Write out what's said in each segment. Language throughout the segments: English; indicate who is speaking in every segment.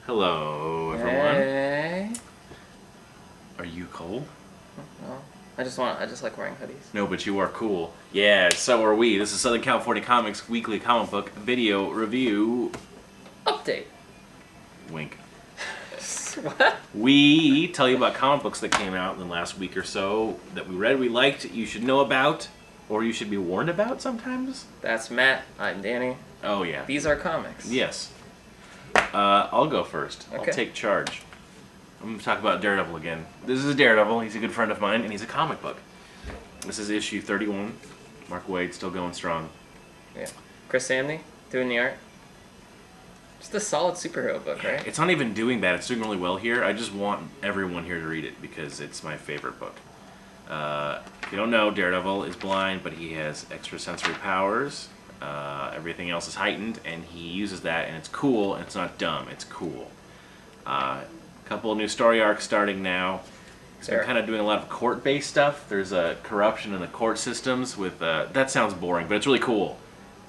Speaker 1: Hello, everyone.
Speaker 2: Hey.
Speaker 1: Are you cold?
Speaker 2: No, I just like wearing hoodies.
Speaker 1: No, but you are cool. Yeah, so are we. This is Southern California Comics Weekly Comic Book Video Review.
Speaker 2: Update.
Speaker 1: Wink.
Speaker 2: What?
Speaker 1: We tell you about comic books that came out in the last week or so that we read, we liked, you should know about, or you should be warned about sometimes.
Speaker 2: That's Matt. I'm Danny.
Speaker 1: Oh, yeah.
Speaker 2: These are comics.
Speaker 1: Yes. I'll go first.
Speaker 2: Okay.
Speaker 1: I'll take charge. I'm going to talk about Daredevil again. This is Daredevil. He's a good friend of mine, and he's a comic book. This is issue 31. Mark Waid still going strong.
Speaker 2: Yeah. Chris Samney doing the art. Just a solid superhero book, right?
Speaker 1: It's not even doing that. It's doing really well here. I just want everyone here to read it because it's my favorite book. If you don't know, Daredevil is blind, but he has extrasensory powers. Everything else is heightened, and he uses that, and it's cool, and it's not dumb. It's cool. Couple of new story arcs starting now. He's been kind of doing a lot of court-based stuff. There's a corruption in the court systems with... that sounds boring, but it's really cool.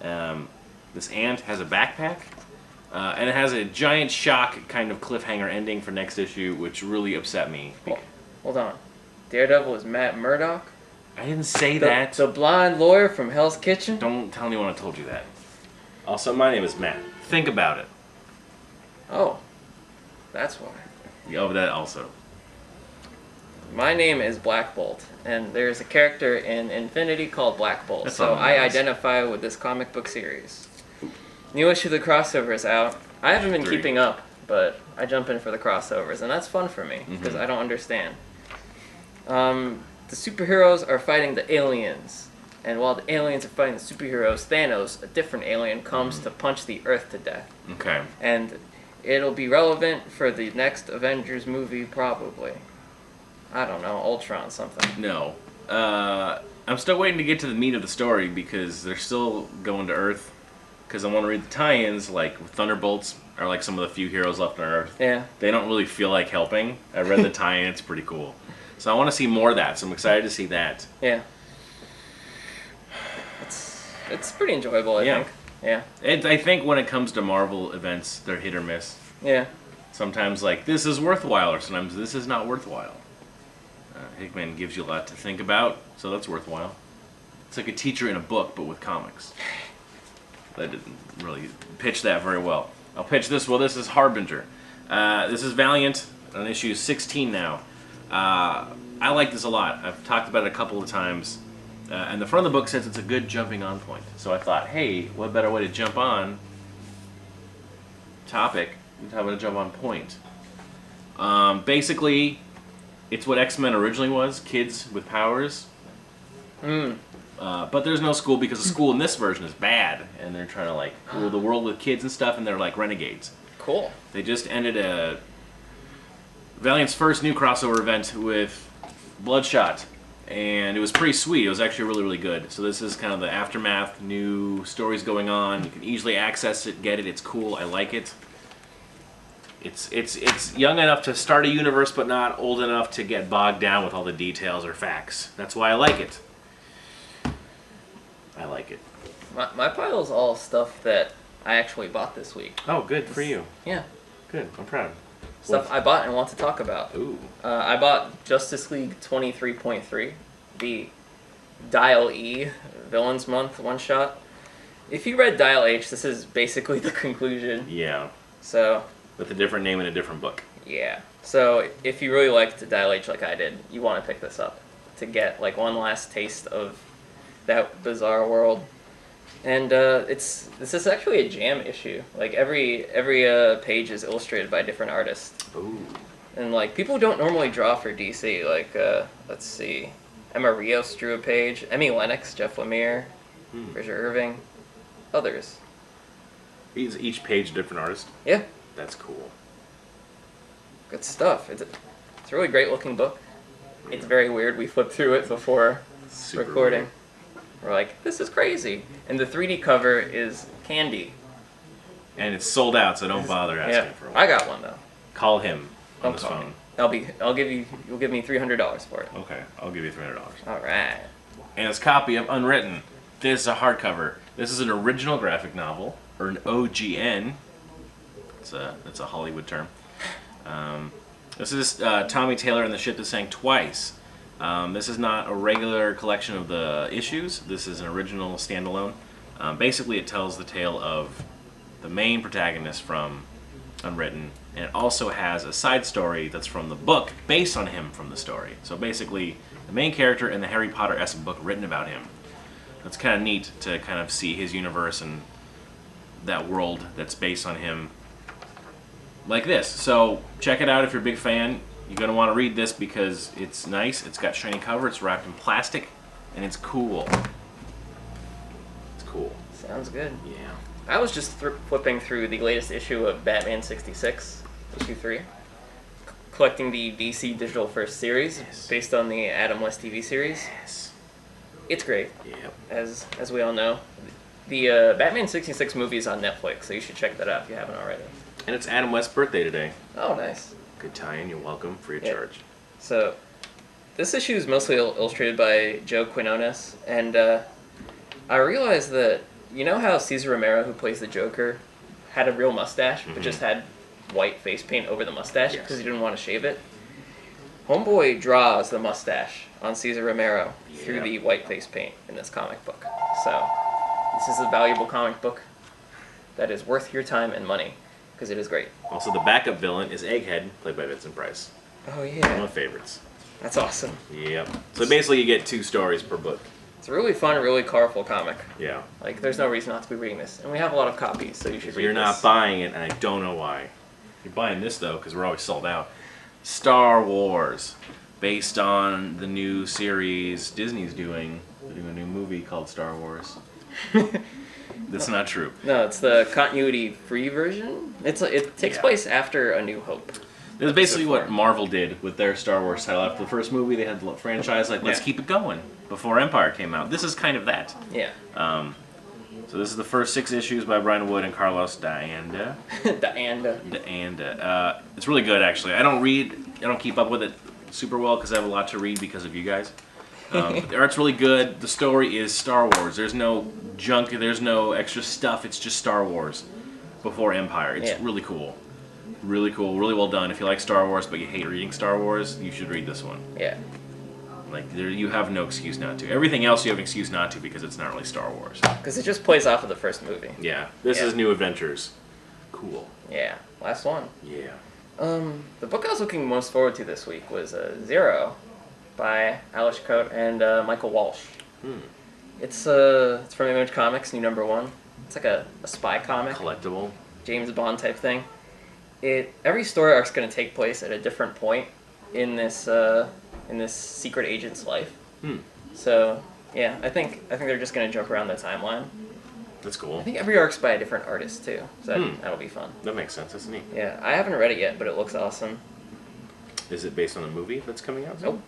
Speaker 1: This ant has a backpack, and it has a giant shock kind of cliffhanger ending for next issue, which really upset me.
Speaker 2: Hold on. Daredevil is Matt Murdock?
Speaker 1: I didn't say that.
Speaker 2: The blind lawyer from Hell's Kitchen?
Speaker 1: Don't tell anyone I told you that. Also, my name is Matt. Think about it.
Speaker 2: Oh. That's why.
Speaker 1: Oh, that also.
Speaker 2: My name is Black Bolt, and there's a character in Infinity called Black Bolt,
Speaker 1: That's
Speaker 2: so
Speaker 1: not
Speaker 2: I
Speaker 1: nice.
Speaker 2: identify with this comic book series. New issue of the crossover is out. I haven't been keeping up, but I jump in for the crossovers, and that's fun for me, because I don't understand. The superheroes are fighting the aliens, and while the aliens are fighting the superheroes, Thanos, a different alien, comes to punch the Earth to death.
Speaker 1: Okay.
Speaker 2: And it'll be relevant for the next Avengers movie, probably. I don't know, Ultron something.
Speaker 1: No. I'm still waiting to get to the meat of the story because they're still going to Earth. Because I want to read the tie-ins, like Thunderbolts are like some of the few heroes left on Earth.
Speaker 2: Yeah.
Speaker 1: They don't really feel like helping. I read the tie-in, it's pretty cool. So I want to see more of that, so I'm excited to see that.
Speaker 2: Yeah. It's pretty enjoyable, I think. Yeah.
Speaker 1: I think when it comes to Marvel events, they're hit or miss.
Speaker 2: Yeah.
Speaker 1: Sometimes, like, this is worthwhile, or sometimes this is not worthwhile. Hickman gives you a lot to think about, so that's worthwhile. It's like a teacher in a book, but with comics. I didn't really pitch that very well. I'll pitch this. Well, this is Harbinger. This is Valiant on issue 16 now. I like this a lot. I've talked about it a couple of times. And the front of the book says it's a good jumping on point. So I thought, hey, what better way to jump on topic than how to jump on point? Basically, it's what X-Men originally was, kids with powers. But there's no school because the school in this version is bad. And they're trying to, like, rule the world with kids and stuff, and they're like renegades.
Speaker 2: Cool.
Speaker 1: They just ended Valiant's first new crossover event with Bloodshot. And it was pretty sweet. It was actually really, really good. So this is kind of the aftermath, new stories going on. You can easily access it, get it. It's cool. I like it. It's young enough to start a universe, but not old enough to get bogged down with all the details or facts. That's why I like it. I like it.
Speaker 2: My pile's all stuff that I actually bought this week.
Speaker 1: Oh, good for you.
Speaker 2: Yeah.
Speaker 1: Good. I'm proud.
Speaker 2: Stuff I bought and want to talk about.
Speaker 1: Ooh.
Speaker 2: I bought Justice League 23.3, the Dial E Villains Month one-shot. If you read Dial H, this is basically the conclusion.
Speaker 1: Yeah.
Speaker 2: So...
Speaker 1: with a different name and a different book.
Speaker 2: Yeah. So if you really liked Dial H like I did, you want to pick this up to get like one last taste of that bizarre world. And this is actually a jam issue. Like every page is illustrated by a different artist.
Speaker 1: Ooh.
Speaker 2: And like people don't normally draw for DC. Like let's see, Emma Rios drew a page. Emmy Lennox, Jeff Lemire, Fraser Irving, others.
Speaker 1: Is each page a different artist?
Speaker 2: Yeah.
Speaker 1: That's cool.
Speaker 2: Good stuff. It's a really great looking book. It's very weird. We flipped through it before recording.
Speaker 1: Weird.
Speaker 2: We're like, this is crazy. And the 3D cover is candy.
Speaker 1: And it's sold out, so don't bother asking for one.
Speaker 2: I got one though.
Speaker 1: Call him on
Speaker 2: Don't
Speaker 1: his
Speaker 2: call
Speaker 1: phone.
Speaker 2: me. You'll give me $300 for it.
Speaker 1: Okay, I'll give you $300.
Speaker 2: All right.
Speaker 1: And it's a copy of Unwritten. This is a hardcover. This is an original graphic novel, or an OGN. It's a Hollywood term. This is Tommy Taylor and the Ship That Sank Twice. This is not a regular collection of the issues. This is an original standalone. Basically, it tells the tale of the main protagonist from Unwritten, and it also has a side story that's from the book based on him from the story. So basically, the main character in the Harry Potter-esque book written about him. It's kind of neat to kind of see his universe and that world that's based on him like this. So check it out if you're a big fan. You're going to want to read this because it's nice. It's got shiny cover. It's wrapped in plastic, and it's cool. It's cool.
Speaker 2: Sounds good.
Speaker 1: Yeah.
Speaker 2: I was just flipping through the latest issue of Batman 66, issue 3, collecting the DC Digital First series based on the Adam West TV series.
Speaker 1: Yes.
Speaker 2: It's great.
Speaker 1: Yep.
Speaker 2: As we all know. The Batman 66 movie is on Netflix, so you should check that out if you haven't already.
Speaker 1: And it's Adam West's birthday today.
Speaker 2: Oh, nice.
Speaker 1: Good tie-in. You're welcome. Free of
Speaker 2: Yeah.
Speaker 1: charge.
Speaker 2: So, this issue is mostly illustrated by Joe Quinones, and I realized that, you know how Cesar Romero, who plays the Joker, had a real mustache, but just had white face paint over the mustache because he didn't want to shave it? Homeboy draws the mustache on Cesar Romero through the white face paint in this comic book. So, this is a valuable comic book that is worth your time and money, because it is great.
Speaker 1: Also, the backup villain is Egghead, played by Vincent Price.
Speaker 2: Oh,
Speaker 1: One of
Speaker 2: yeah.
Speaker 1: my favorites.
Speaker 2: That's awesome.
Speaker 1: Yep. So basically, you get 2 stories per book.
Speaker 2: It's a really fun, really colorful comic.
Speaker 1: Yeah.
Speaker 2: Like, there's no reason not to be reading this. And we have a lot of copies, so you should read
Speaker 1: You're
Speaker 2: this.
Speaker 1: not buying it, and I don't know why. You're buying this, though, because we're always sold out. Star Wars, based on the new series Disney's doing. They're doing a new movie called Star Wars. That's not true.
Speaker 2: No, it's the continuity-free version. It takes place after A New Hope.
Speaker 1: It was basically what Marvel did with their Star Wars title. After the first movie, they had the franchise, like, let's keep it going, before Empire came out. This is kind of that.
Speaker 2: Yeah.
Speaker 1: So this is the first 6 issues by Brian Wood and Carlos D'Anda.
Speaker 2: D'Anda.
Speaker 1: It's really good, actually. I don't keep up with it super well because I have a lot to read because of you guys. But the art's really good. The story is Star Wars. There's no junk. There's no extra stuff. It's just Star Wars before Empire. It's really cool. Really cool. Really well done. If you like Star Wars but you hate reading Star Wars, you should read this one.
Speaker 2: Yeah.
Speaker 1: Like, you have no excuse not to. Everything else you have an excuse not to because it's not really Star Wars.
Speaker 2: Because it just plays off of the first movie.
Speaker 1: Yeah. This is New Adventures. Cool.
Speaker 2: Yeah. Last one.
Speaker 1: Yeah.
Speaker 2: The book I was looking most forward to this week was Zero by Alice Coate and Michael Walsh. It's from Image Comics, new #1. It's like a spy comic.
Speaker 1: Collectible.
Speaker 2: James Bond type thing. Every story arc's going to take place at a different point in this secret agent's life. So yeah, I think they're just going to jump around the timeline.
Speaker 1: That's cool.
Speaker 2: I think every arc's by a different artist too, so that'll be fun.
Speaker 1: That makes sense. That's neat.
Speaker 2: Yeah, I haven't read it yet, but it looks awesome.
Speaker 1: Is it based on a movie that's coming out soon?
Speaker 2: Nope.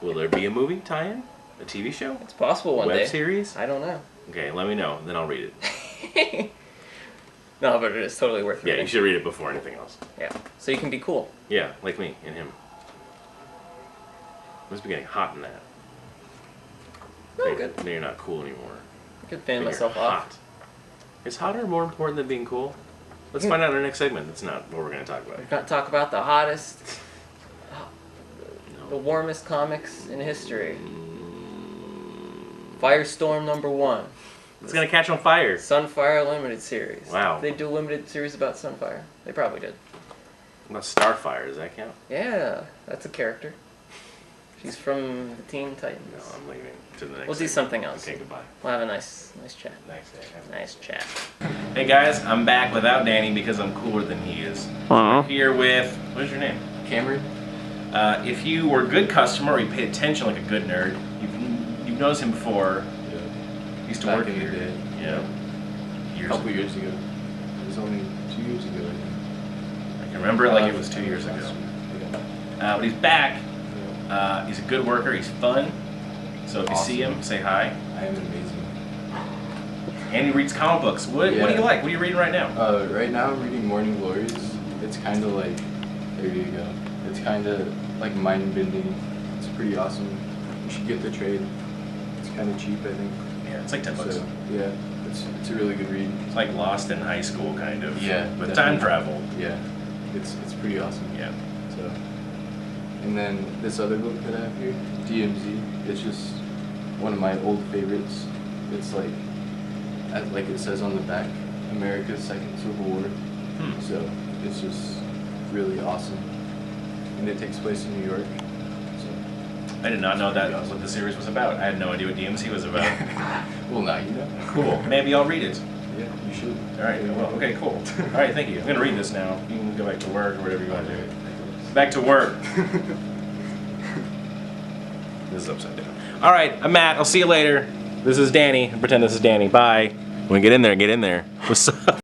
Speaker 1: Will there be a movie tie-in? A TV show?
Speaker 2: It's possible one day.
Speaker 1: Web series?
Speaker 2: I don't know.
Speaker 1: Okay, let me know. Then I'll read it.
Speaker 2: No, but it is totally worth reading.
Speaker 1: Yeah, you should read it before anything else.
Speaker 2: Yeah, so you can be cool.
Speaker 1: Yeah, like me and him. Must be getting hot in that.
Speaker 2: No, good.
Speaker 1: Then you're not cool anymore.
Speaker 2: I could fan
Speaker 1: Then
Speaker 2: myself
Speaker 1: you're
Speaker 2: off.
Speaker 1: hot. Is hotter more important than being cool? Let's find out in our next segment. That's not what we're going to talk about.
Speaker 2: We're going to talk about the hottest, the warmest comics in history. Firestorm #1.
Speaker 1: It's going to catch on fire.
Speaker 2: Sunfire Limited Series.
Speaker 1: Wow.
Speaker 2: They do a limited series about Sunfire. They probably did.
Speaker 1: What about Starfire? Does that count?
Speaker 2: Yeah, that's a character. She's from the Teen Titans.
Speaker 1: No, I'm leaving to the next
Speaker 2: We'll do
Speaker 1: segment.
Speaker 2: something else.
Speaker 1: Okay, goodbye.
Speaker 2: We'll have a nice chat.
Speaker 1: Nice chat.
Speaker 2: Nice chat.
Speaker 1: Hey guys, I'm back without Danny because I'm cooler than he is.
Speaker 2: Aw.
Speaker 1: We're here with, what is your name?
Speaker 2: Cameron?
Speaker 1: If you were a good customer or you paid attention like a good nerd, you've noticed him before.
Speaker 3: Yeah.
Speaker 1: He used to
Speaker 3: Back
Speaker 1: work
Speaker 3: in the
Speaker 1: here.
Speaker 3: day.
Speaker 1: Yeah.
Speaker 3: A couple years ago. It was only 2 years ago, I think.
Speaker 1: I can remember it like it was 2 years ago.
Speaker 3: Yeah.
Speaker 1: But he's back. He's a good worker. He's fun. So if you see him, say hi.
Speaker 3: I am amazing.
Speaker 1: And he reads comic books. What do you like? What are you reading right now?
Speaker 3: Right now I'm reading Morning Glories. It's kind of like, there you go. It's kind of like mind-bending. It's pretty awesome. You should get the trade. It's kind of cheap, I think.
Speaker 1: Yeah, it's like $10.
Speaker 3: So, yeah, it's a really good read.
Speaker 1: It's like Lost in high school, kind of.
Speaker 3: Yeah,
Speaker 1: With
Speaker 3: definitely.
Speaker 1: time travel.
Speaker 3: Yeah, it's pretty awesome.
Speaker 1: Yeah.
Speaker 3: So, and then this other book that I have here, DMZ. It's just one of my old favorites. It's like it says on the back, America's Second Civil War. So it's just really awesome, and it takes place in New York. So
Speaker 1: I did not know that
Speaker 3: awesome.
Speaker 1: what the series was about. I had no idea what DMC was about.
Speaker 3: Well, now you know.
Speaker 1: Cool. Maybe I'll read it.
Speaker 3: Yeah, you should.
Speaker 1: All right. Well, okay, cool. All right, thank you. I'm gonna read this now. You can go back to work or whatever you want to do. Back to work. This is upside down. All right, I'm Matt. I'll see you later. This is Danny. Pretend this is Danny. Bye. When we get in there, get in there. What's up?